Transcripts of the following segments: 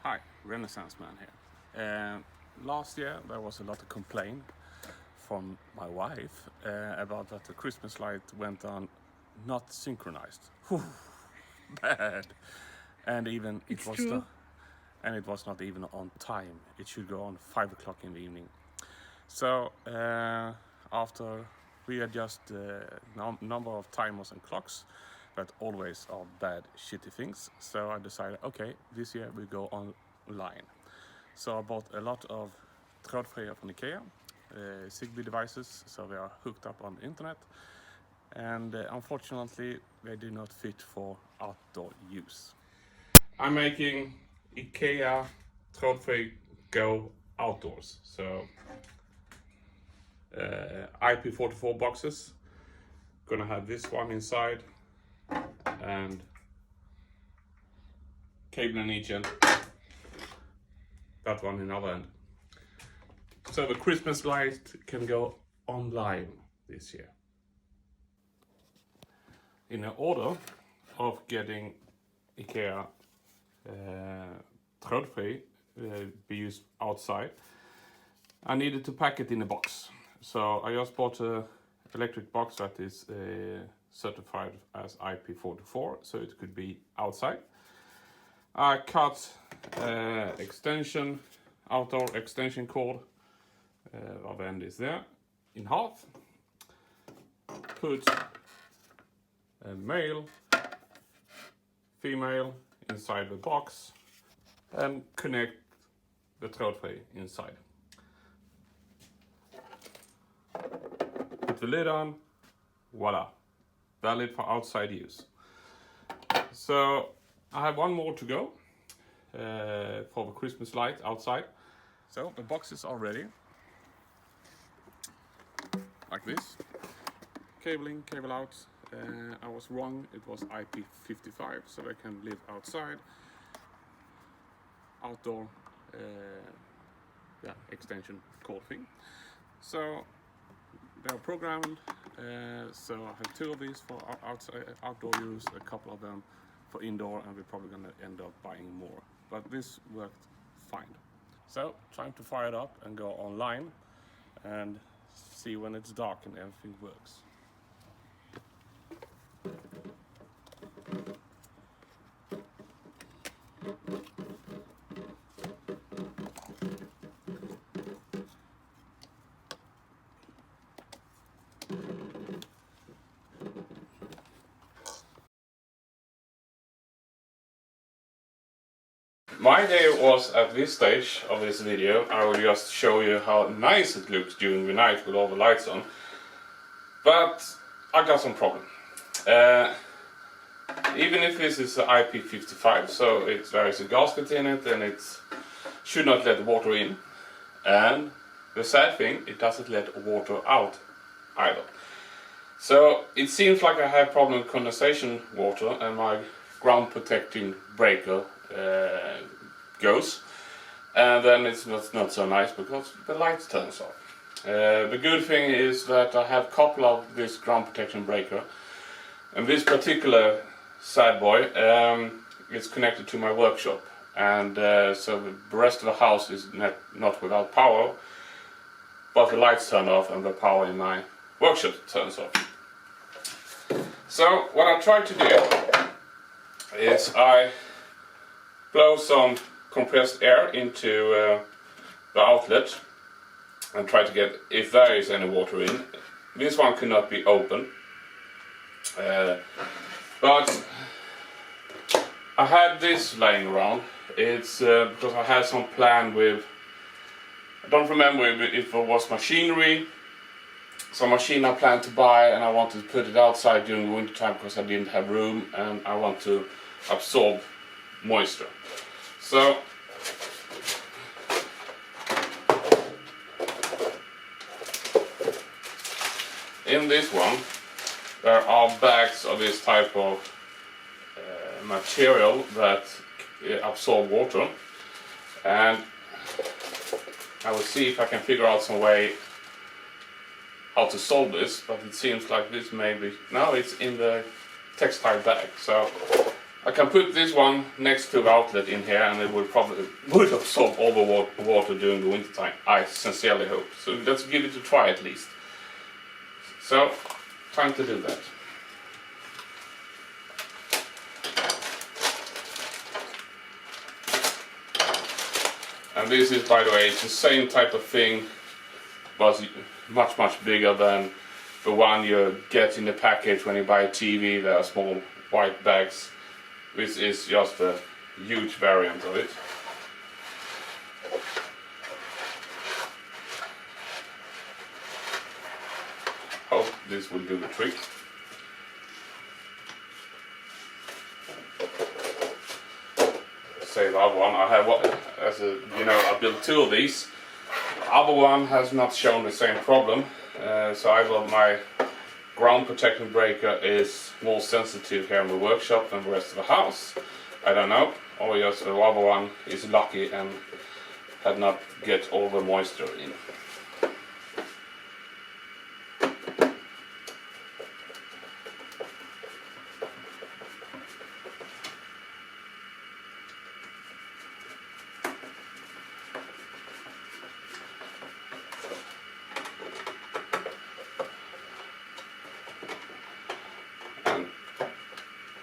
Hi, Renaissance Man here. Last year there was a lot of complaint from my wife about that the Christmas light went on not synchronized. Whew, bad. And even It's true. And it was not even on time. It should go on 5 o'clock in the evening. So after we adjust the number of timers and clocks, that always are bad, shitty things. So I decided, okay, this year we go online. So I bought a lot of Trådfri from IKEA, Zigbee devices, so they are hooked up on the internet. And unfortunately, they do not fit for outdoor use. I'm making IKEA Trådfri Go outdoors. So IP44 boxes. Gonna have this one inside and cable in each end. That one in the other end. So the Christmas light can go online this year. In order of getting IKEA Trådfri be used outside, I needed to pack it in a box. So I just bought a electric box that is certified as IP44, so it could be outside. I cut outdoor extension cord, of end is there, in half. Put a male, female inside the box and connect the Trådfri inside. Put the lid on, voila, valid for outside use. So I have one more to go for the Christmas light outside. So the boxes are ready, like this. Cable out. I was wrong, it was IP55, so they can live outside. Outdoor extension cord thing. So they are programmed, so I have 2 of these for outdoor use, a couple of them for indoor, and we're probably going to end up buying more. But this worked fine. So time to fire it up and go online and see when it's dark and everything works. My day was at this stage of this video. I will just show you how nice it looks during the night with all the lights on. But I got some problem. Even if this is an IP55, so there is a gasket in it and it should not let water in. And the sad thing, it doesn't let water out either. So it seems like I have problem with condensation water and my ground protecting breaker goes, and then it's not so nice because the lights turns off. The good thing is that I have a couple of this ground protection breaker, and this particular sad boy is connected to my workshop, and so the rest of the house is not without power, but the lights turn off and the power in my workshop turns off. So what I try to do is I blow some compressed air into the outlet and try to get, if there is any water in. This one cannot be open, but I had this lying around. It's because I had some plan with, I don't remember if it was machinery, some machine I planned to buy, and I wanted to put it outside during the winter time because I didn't have room and I want to absorb moisture. So in this one there are bags of this type of material that absorb water, and I will see if I can figure out some way how to solve this, but it seems like this maybe, no, it's in the textile bag, so I can put this one next to the outlet in here and it would probably absorb all the water during the winter time. I sincerely hope. So let's give it a try at least. So, time to do that. And this is, by the way, it's the same type of thing, but much bigger than the one you get in the package when you buy a TV. There are small white bags. This is just a huge variant of it. Hope this will do the trick. Say the other one. I have I built two of these. The other one has not shown the same problem. So either my ground protection breaker is more sensitive here in the workshop than the rest of the house. I don't know. Or just the other one is lucky and had not get all the moisture in.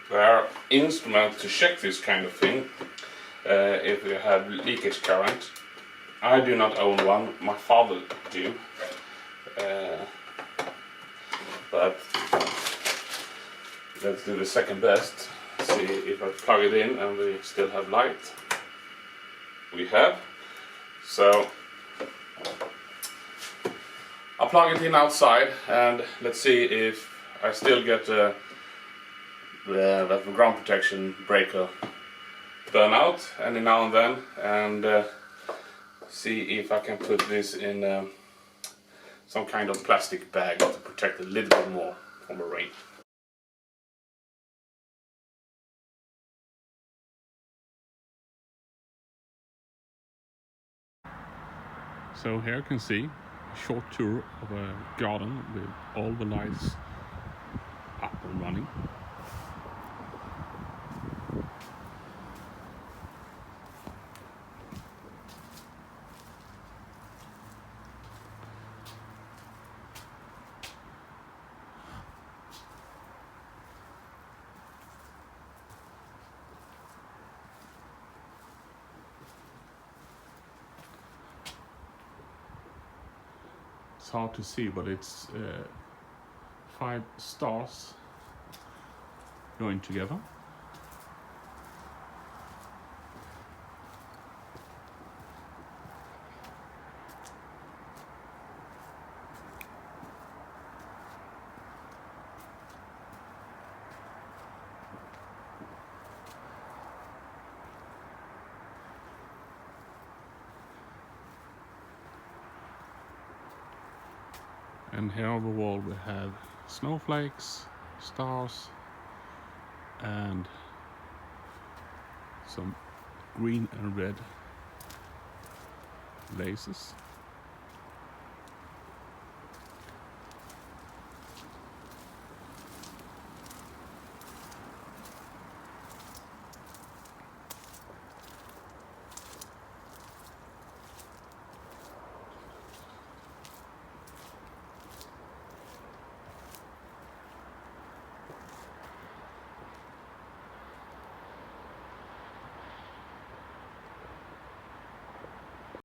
There are instruments to check this kind of thing if you have leakage current. I do not own one, my father do. But let's do the second best. See if I plug it in and we still have light. We have. So I'll plug it in outside and let's see if I still get the ground protection breaker burn out any now and then, and see if I can put this in some kind of plastic bag to protect it a little bit more from the rain. So here you can see a short tour of a garden with all the lights up and running. It's hard to see, but it's 5 stars going together. And here on the wall we have snowflakes, stars, and some green and red lasers.